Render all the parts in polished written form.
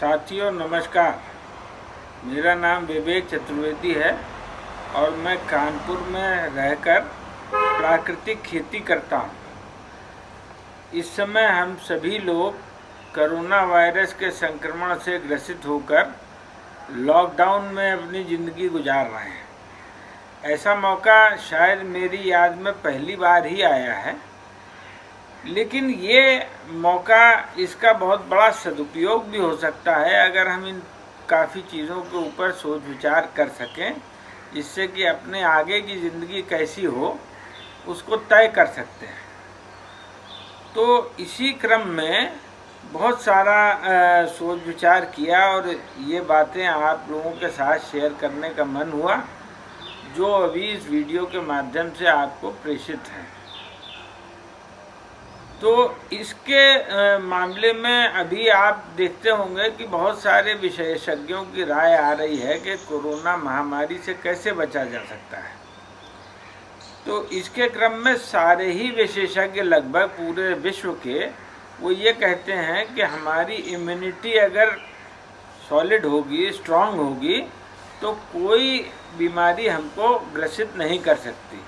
साथियों नमस्कार। मेरा नाम विवेक चतुर्वेदी है और मैं कानपुर में रहकर प्राकृतिक खेती करता हूँ। इस समय हम सभी लोग कोरोना वायरस के संक्रमण से ग्रसित होकर लॉकडाउन में अपनी ज़िंदगी गुजार रहे हैं। ऐसा मौका शायद मेरी याद में पहली बार ही आया है, लेकिन ये मौका, इसका बहुत बड़ा सदुपयोग भी हो सकता है अगर हम इन काफ़ी चीज़ों के ऊपर सोच विचार कर सकें, जिससे कि अपने आगे की ज़िंदगी कैसी हो उसको तय कर सकते हैं। तो इसी क्रम में बहुत सारा सोच विचार किया और ये बातें आप लोगों के साथ शेयर करने का मन हुआ, जो अभी इस वीडियो के माध्यम से आपको प्रेषित है। तो इसके मामले में अभी आप देखते होंगे कि बहुत सारे विशेषज्ञों की राय आ रही है कि कोरोना महामारी से कैसे बचा जा सकता है। तो इसके क्रम में सारे ही विशेषज्ञ लगभग पूरे विश्व के वो ये कहते हैं कि हमारी इम्यूनिटी अगर सॉलिड होगी, स्ट्रांग होगी, तो कोई बीमारी हमको ग्रसित नहीं कर सकती।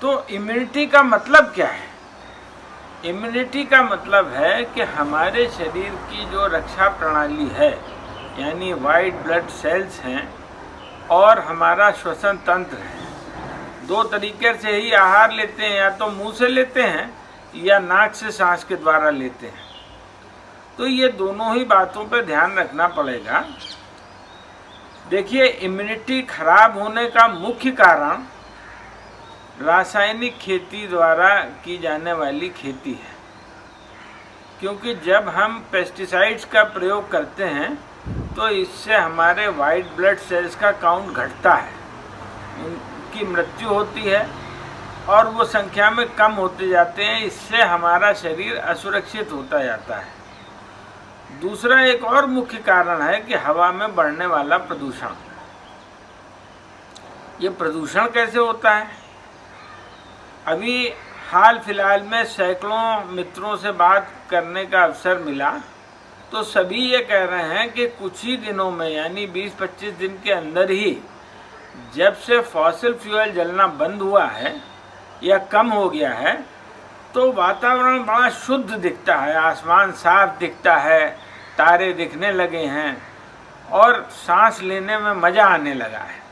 तो इम्यूनिटी का मतलब क्या है? इम्यूनिटी का मतलब है कि हमारे शरीर की जो रक्षा प्रणाली है, यानी वाइट ब्लड सेल्स हैं और हमारा श्वसन तंत्र है। दो तरीके से ही आहार लेते हैं, या तो मुंह से लेते हैं या नाक से सांस के द्वारा लेते हैं। तो ये दोनों ही बातों पर ध्यान रखना पड़ेगा। देखिए, इम्यूनिटी खराब होने का मुख्य कारण रासायनिक खेती द्वारा की जाने वाली खेती है, क्योंकि जब हम पेस्टिसाइड्स का प्रयोग करते हैं तो इससे हमारे वाइट ब्लड सेल्स का काउंट घटता है, उनकी मृत्यु होती है और वो संख्या में कम होते जाते हैं। इससे हमारा शरीर असुरक्षित होता जाता है। दूसरा एक और मुख्य कारण है कि हवा में बढ़ने वाला प्रदूषण। ये प्रदूषण कैसे होता है? अभी हाल फिलहाल में सैकड़ों मित्रों से बात करने का अवसर मिला, तो सभी ये कह रहे हैं कि कुछ ही दिनों में, यानी 20-25 दिन के अंदर ही, जब से फॉसिल फ्यूल जलना बंद हुआ है या कम हो गया है, तो वातावरण बड़ा शुद्ध दिखता है, आसमान साफ दिखता है, तारे दिखने लगे हैं और सांस लेने में मज़ा आने लगा है।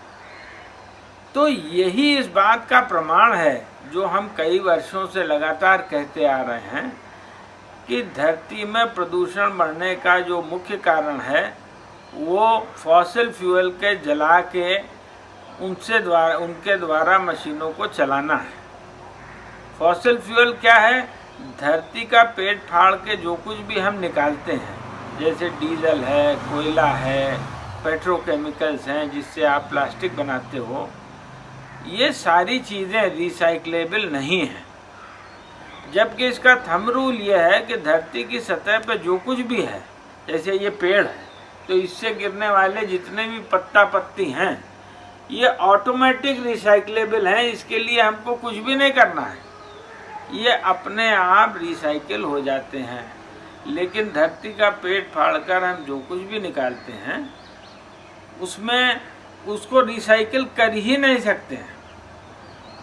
तो यही इस बात का प्रमाण है जो हम कई वर्षों से लगातार कहते आ रहे हैं कि धरती में प्रदूषण बढ़ने का जो मुख्य कारण है वो फॉसिल फ्यूल के जला के उनके द्वारा मशीनों को चलाना है। फॉसिल फ्यूल क्या है? धरती का पेट फाड़ के जो कुछ भी हम निकालते हैं, जैसे डीजल है, कोयला है, पेट्रोकेमिकल्स हैं जिससे आप प्लास्टिक बनाते हो, ये सारी चीज़ें रिसाइक्लेबल नहीं हैं। जबकि इसका थंब रूल ये है कि धरती की सतह पर जो कुछ भी है, जैसे ये पेड़ है, तो इससे गिरने वाले जितने भी पत्ता पत्ती हैं, ये ऑटोमेटिक रिसाइक्लेबल हैं। इसके लिए हमको कुछ भी नहीं करना है, ये अपने आप रिसाइकिल हो जाते हैं। लेकिन धरती का पेट फाड़कर हम जो कुछ भी निकालते हैं उसमें उसको रिसाइकिल कर ही नहीं सकते हैं,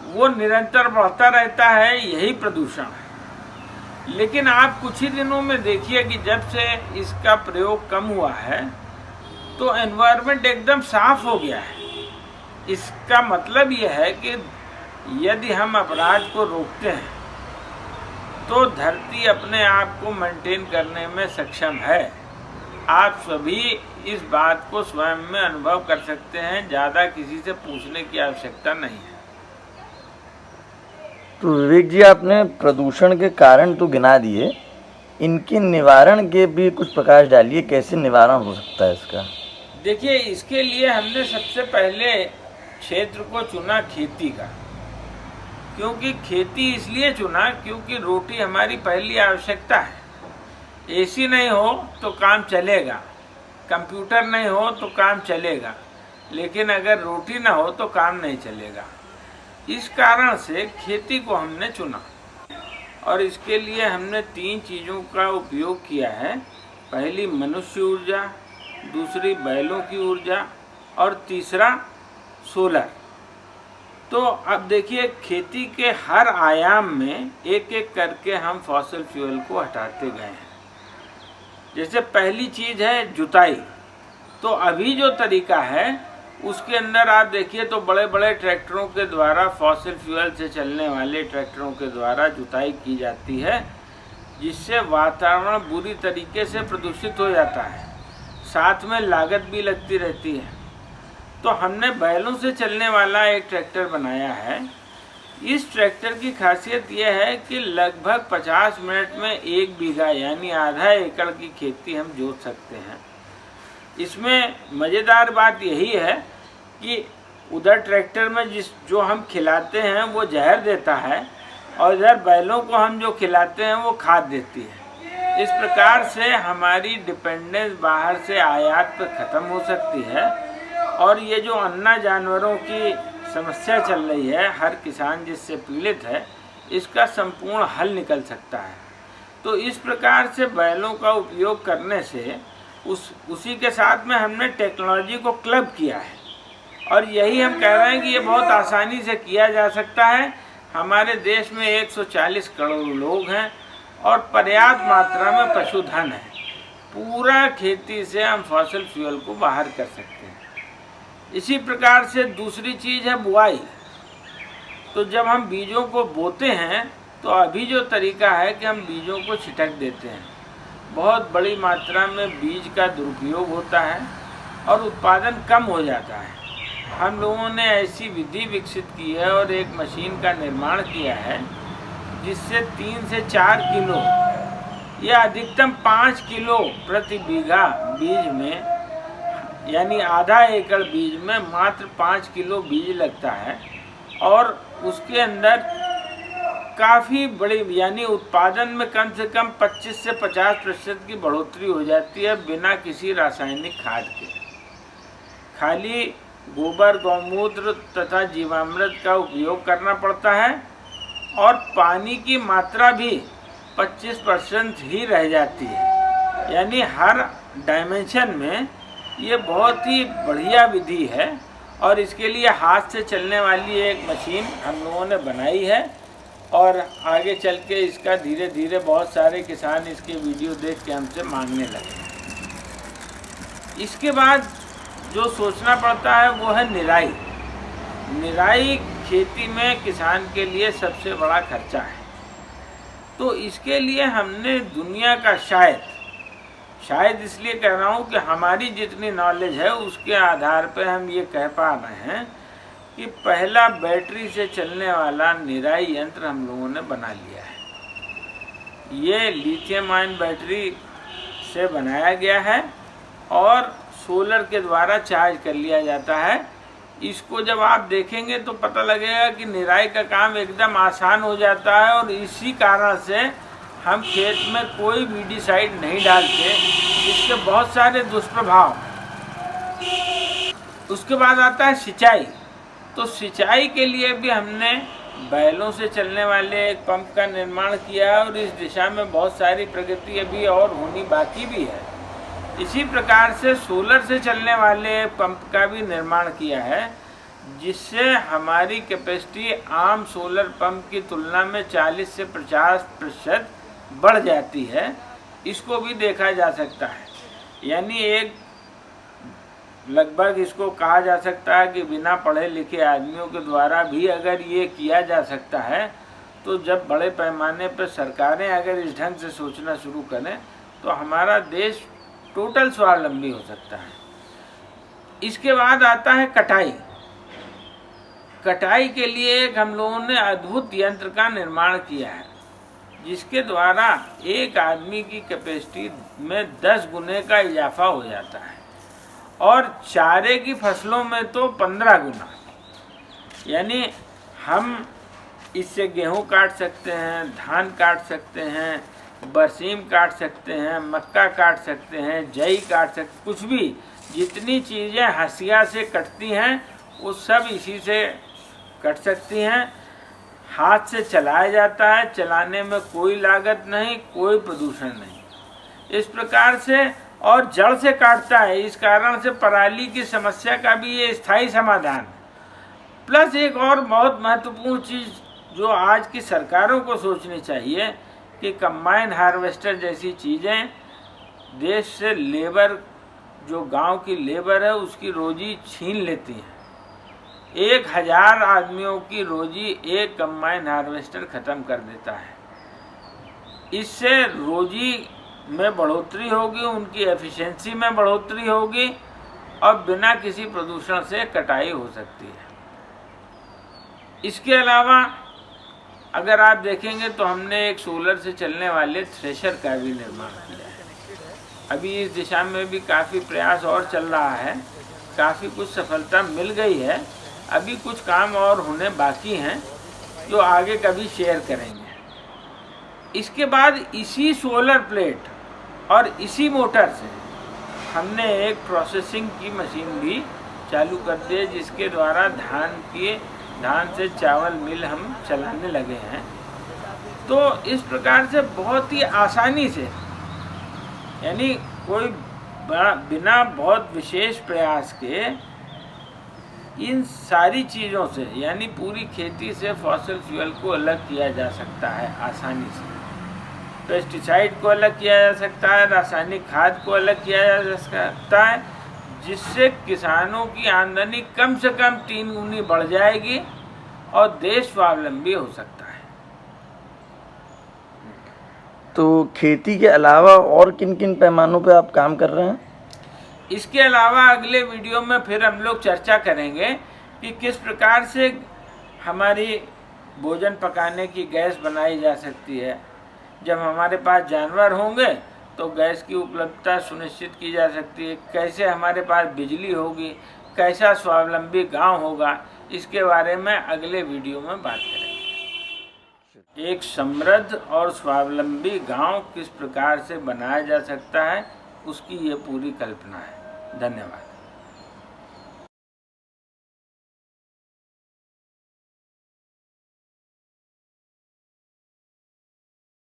वो निरंतर बढ़ता रहता है। यही प्रदूषण है। लेकिन आप कुछ ही दिनों में देखिए कि जब से इसका प्रयोग कम हुआ है तो एनवायरनमेंट एकदम साफ हो गया है। इसका मतलब ये है कि यदि हम अपराध को रोकते हैं तो धरती अपने आप को मेंटेन करने में सक्षम है। आप सभी इस बात को स्वयं में अनुभव कर सकते हैं, ज़्यादा किसी से पूछने की आवश्यकता नहीं है। तो विवेक जी, आपने प्रदूषण के कारण तो गिना दिए, इनके निवारण के भी कुछ प्रकाश डालिए। कैसे निवारण हो सकता है इसका? देखिए, इसके लिए हमने सबसे पहले क्षेत्र को चुना खेती का। क्योंकि खेती इसलिए चुना क्योंकि रोटी हमारी पहली आवश्यकता है। एसी नहीं हो तो काम चलेगा, कंप्यूटर नहीं हो तो काम चलेगा, लेकिन अगर रोटी ना हो तो काम नहीं चलेगा। इस कारण से खेती को हमने चुना और इसके लिए हमने 3 चीज़ों का उपयोग किया है। पहली मनुष्य ऊर्जा, दूसरी बैलों की ऊर्जा और तीसरा सोलर। तो अब देखिए खेती के हर आयाम में एक एक करके हम फॉसिल फ्यूल को हटाते गए हैं। जैसे पहली चीज़ है जुताई। तो अभी जो तरीका है उसके अंदर आप देखिए तो बड़े बड़े ट्रैक्टरों के द्वारा, फॉसिल फ्यूल से चलने वाले ट्रैक्टरों के द्वारा जुताई की जाती है, जिससे वातावरण बुरी तरीके से प्रदूषित हो जाता है, साथ में लागत भी लगती रहती है। तो हमने बैलों से चलने वाला एक ट्रैक्टर बनाया है। इस ट्रैक्टर की खासियत यह है कि लगभग 50 मिनट में 1 बीघा यानी आधा एकड़ की खेती हम जोत सकते हैं। इसमें मज़ेदार बात यही है कि उधर ट्रैक्टर में जो हम खिलाते हैं वो जहर देता है और इधर बैलों को हम जो खिलाते हैं वो खाद देती है। इस प्रकार से हमारी डिपेंडेंस बाहर से आयात पर ख़त्म हो सकती है और ये जो अन्ना जानवरों की समस्या चल रही है, हर किसान जिससे पीड़ित है, इसका संपूर्ण हल निकल सकता है। तो इस प्रकार से बैलों का उपयोग करने से उसी के साथ में हमने टेक्नोलॉजी को क्लब किया है और यही हम कह रहे हैं कि ये बहुत आसानी से किया जा सकता है। हमारे देश में 140 करोड़ लोग हैं और पर्याप्त मात्रा में पशुधन है। पूरा खेती से हम फॉसिल फ्यूल को बाहर कर सकते हैं। इसी प्रकार से दूसरी चीज़ है बुआई। तो जब हम बीजों को बोते हैं तो अभी जो तरीका है कि हम बीजों को छिटक देते हैं, बहुत बड़ी मात्रा में बीज का दुरुपयोग होता है और उत्पादन कम हो जाता है। हम लोगों ने ऐसी विधि विकसित की है और एक मशीन का निर्माण किया है जिससे 3 से 4 किलो या अधिकतम 5 किलो प्रति बीघा बीज में, यानी आधा एकड़ बीज में मात्र 5 किलो बीज लगता है और उसके अंदर काफ़ी बड़ी यानी उत्पादन में कम से कम 25 से 50% की बढ़ोतरी हो जाती है बिना किसी रासायनिक खाद के। खाली गोबर, गौमूत्र तथा जीवामृत का उपयोग करना पड़ता है और पानी की मात्रा भी 25% ही रह जाती है। यानी हर डायमेंशन में ये बहुत ही बढ़िया विधि है और इसके लिए हाथ से चलने वाली एक मशीन हम लोगों ने बनाई है और आगे चल के इसका धीरे धीरे बहुत सारे किसान इसके वीडियो देख के हमसे मांगने लगे। इसके बाद जो सोचना पड़ता है वो है निराई। निराई खेती में किसान के लिए सबसे बड़ा खर्चा है। तो इसके लिए हमने दुनिया का शायद इसलिए कह रहा हूँ कि हमारी जितनी नॉलेज है उसके आधार पर हम ये कह पा रहे हैं कि पहला बैटरी से चलने वाला निराई यंत्र हम लोगों ने बना लिया है। ये लिथियम आयन बैटरी से बनाया गया है और सोलर के द्वारा चार्ज कर लिया जाता है। इसको जब आप देखेंगे तो पता लगेगा कि निराई का काम एकदम आसान हो जाता है और इसी कारण से हम खेत में कोई वीडीसाइड नहीं डालते, इसके बहुत सारे दुष्प्रभाव। उसके बाद आता है सिंचाई। तो सिंचाई के लिए भी हमने बैलों से चलने वाले एक पंप का निर्माण किया है और इस दिशा में बहुत सारी प्रगति अभी और होनी बाकी भी है। इसी प्रकार से सोलर से चलने वाले पंप का भी निर्माण किया है जिससे हमारी कैपेसिटी आम सोलर पंप की तुलना में 40 से 50% बढ़ जाती है। इसको भी देखा जा सकता है। यानी एक लगभग इसको कहा जा सकता है कि बिना पढ़े लिखे आदमियों के द्वारा भी अगर ये किया जा सकता है तो जब बड़े पैमाने पर सरकारें अगर इस ढंग से सोचना शुरू करें तो हमारा देश टोटल स्वावलंबी हो सकता है। इसके बाद आता है कटाई। कटाई के लिए एक हम लोगों ने अद्भुत यंत्र का निर्माण किया है जिसके द्वारा एक आदमी की कैपेसिटी में 10 गुने का इजाफा हो जाता है और चारे की फसलों में तो 15 गुना। यानी हम इससे गेहूं काट सकते हैं, धान काट सकते हैं, बरसीम काट सकते हैं, मक्का काट सकते हैं, जई काट सकते, कुछ भी जितनी चीज़ें हंसिया से कटती हैं वो सब इसी से कट सकती हैं। हाथ से चलाया जाता है, चलाने में कोई लागत नहीं, कोई प्रदूषण नहीं। इस प्रकार से और जड़ से काटता है। इस कारण से पराली की समस्या का भी ये स्थायी समाधान। प्लस एक और बहुत महत्वपूर्ण चीज़ जो आज की सरकारों को सोचनी चाहिए कि कंबाइन हार्वेस्टर जैसी चीज़ें देश से लेबर, जो गांव की लेबर है, उसकी रोजी छीन लेती हैं। 1000 आदमियों की रोजी एक कंबाइन हार्वेस्टर ख़त्म कर देता है। इससे रोजी में बढ़ोतरी होगी, उनकी एफिशिएंसी में बढ़ोतरी होगी और बिना किसी प्रदूषण से कटाई हो सकती है। इसके अलावा अगर आप देखेंगे तो हमने एक सोलर से चलने वाले थ्रेशर का भी निर्माण किया है। अभी इस दिशा में भी काफ़ी प्रयास और चल रहा है, काफ़ी कुछ सफलता मिल गई है। अभी कुछ काम और होने बाकी हैं जो आगे कभी शेयर करेंगे। इसके बाद इसी सोलर प्लेट और इसी मोटर से हमने एक प्रोसेसिंग की मशीन भी चालू कर दी है, जिसके द्वारा धान से चावल मिल हम चलाने लगे हैं। तो इस प्रकार से बहुत ही आसानी से, यानी कोई बिना बहुत विशेष प्रयास के इन सारी चीज़ों से, यानी पूरी खेती से फॉसिल फ्यूल को अलग किया जा सकता है आसानी से। पेस्टिसाइड को अलग किया जा सकता है, रासायनिक खाद को अलग किया जा सकता है, जिससे किसानों की आमदनी कम से कम 3 गुनी बढ़ जाएगी और देश स्वावलंबी हो सकता है। तो खेती के अलावा और किन किन पैमानों पे आप काम कर रहे हैं? इसके अलावा अगले वीडियो में फिर हम लोग चर्चा करेंगे कि किस प्रकार से हमारी भोजन पकाने की गैस बनाई जा सकती है। जब हमारे पास जानवर होंगे तो गैस की उपलब्धता सुनिश्चित की जा सकती है। कैसे हमारे पास बिजली होगी, कैसा स्वावलंबी गांव होगा, इसके बारे में अगले वीडियो में बात करेंगे। एक समृद्ध और स्वावलंबी गांव किस प्रकार से बनाया जा सकता है, उसकी ये पूरी कल्पना है। धन्यवाद।